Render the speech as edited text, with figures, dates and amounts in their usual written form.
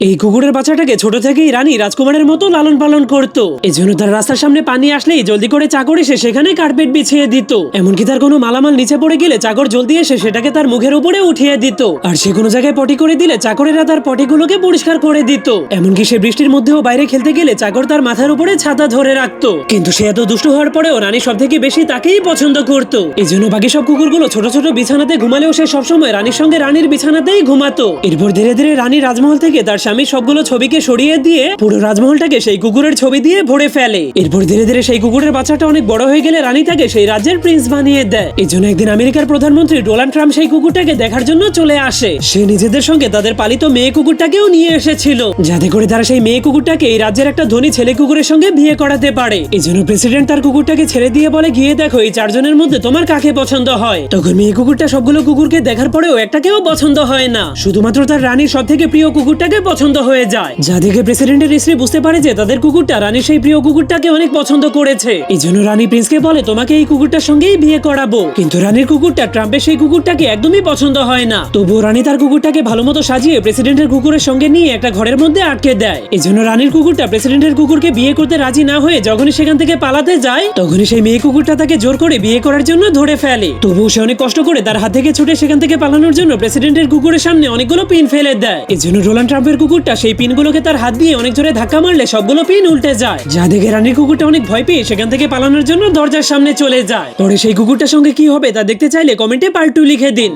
এই কুকুরের বাচ্চাটাকে ছোট থেকেই রানী রাজকুমারের মতো লালন পালন করতো। এজন্য তার রাস্তার সামনে পানি আসলেই জলদি করে চাকর এসে সেখানে কার্পেট বিছিয়ে দিত। এমনকি তার কোনো মালামাল নিচে পড়ে গেলে চাকর জলদি এসে সেটাকে তার মুখের উপরে উঠিয়ে দিত। আর সে কোনো জায়গায় পটি করে দিলে চাকরেরা তার পটিগুলোকে পরিষ্কার করে দিত। এমনকি সে বৃষ্টির মধ্যেও বাইরে খেলতে গেলে চাকর তার মাথার উপরে ছাতা ধরে রাখতো। কিন্তু সে এত দুষ্টু হওয়ার পরেও রানী সব থেকে বেশি তাকেই পছন্দ করতো। এই জন্য বাকি সব কুকুরগুলো ছোট ছোট বিছানাতে ঘুমালেও সে সবসময় রানীর সঙ্গে রানীর বিছানাতেই ঘুমাতো। এরপর ধীরে ধীরে রানী রাজমহল থেকে তার স্বামীর সবগুলো ছবিকে সরিয়ে দিয়ে পুরো রাজমহলটাকে সেই কুকুরের ছবি দিয়ে ভরে ফেলে। এরপর ধীরে ধীরে সেই কুকুরের বাচ্চাটা অনেক বড় হয়ে গেলে রানী তাকে সেই রাজ্যের প্রিন্স বানিয়ে দেয়। এই জন্য একদিন আমেরিকার প্রধানমন্ত্রী ডোনাল্ড ট্রাম্প সেই কুকুরটাকে দেখার জন্য চলে আসে। সে নিজেদের সঙ্গে তাদের পালিত মেয়ে কুকুরটাকেও নিয়ে এসেছিল, যাতে করে তারা সেই মেয়ে কুকুরটাকে এই রাজ্যের একটা ধনী ছেলে কুকুরের সঙ্গে বিয়ে করাতে পারে। এই জন্য প্রেসিডেন্ট তার কুকুরটাকে ছেড়ে দিয়ে বলে, গিয়ে দেখো এই চারজনের মধ্যে তোমার কাকে পছন্দ হয়। তখন মেয়ে কুকুরটা সবগুলো কুকুরকে দেখার পরেও একটাকেও পছন্দ হয় না, শুধুমাত্র তার রানীর সব থেকে প্রিয় কুকুরটাকে পছন্দ হয়ে যায়। যা দেখে প্রেসিডেন্টের স্ত্রী বুঝতে পারে যে তাদের কুকুরটা রানীর সেই প্রিয় কুকুরটাকে অনেক পছন্দ করেছে। এই জন্য রানী প্রিন্সকে বলে, তোমাকে এই কুকুরটার সঙ্গেই বিয়ে করাবো। কিন্তু রানীর কুকুরটা ট্রাম্পের সেই কুকুরটাকে একদমই পছন্দ হয় না। তবুও রানী তার কুকুরটাকে ভালো মতো সাজিয়ে প্রেসিডেন্টের কুকুরের সঙ্গে নিয়ে একটা ঘরের মধ্যে আটকে দেয়। এই জন্য রানীর কুকুরটা প্রেসিডেন্টের কুকুরকে বিয়ে করতে রাজি না হয়ে যখনই সেখান থেকে পালাতে যায়, তখনই সেই মেয়ে কুকুরটা তাকে জোর করে বিয়ে করার জন্য ধরে ফেলে। তবুও সে অনেক কষ্ট করে তার হাত থেকে ছুটে সেখান থেকে পালানোর জন্য প্রেসিডেন্টের কুকুরের সামনে অনেকগুলো পিন ফেলে দেয়। এই জন্য ডোনাল্ড ট্রাম্পের কুকুরটা সেই পিনগুলোকে তার হাত দিয়ে অনেক জোরে ধাক্কা মারলে সবগুলো পিন উল্টে যায়। যা দেখে রানীর কুকুরটা অনেক ভয় পেয়ে সেখান থেকে পালানোর জন্য দরজার সামনে চলে যায়। পরে সেই কুকুরটার সঙ্গে কি হবে তা দেখতে চাইলে কমেন্টে পার্ট 2 লিখে দিন।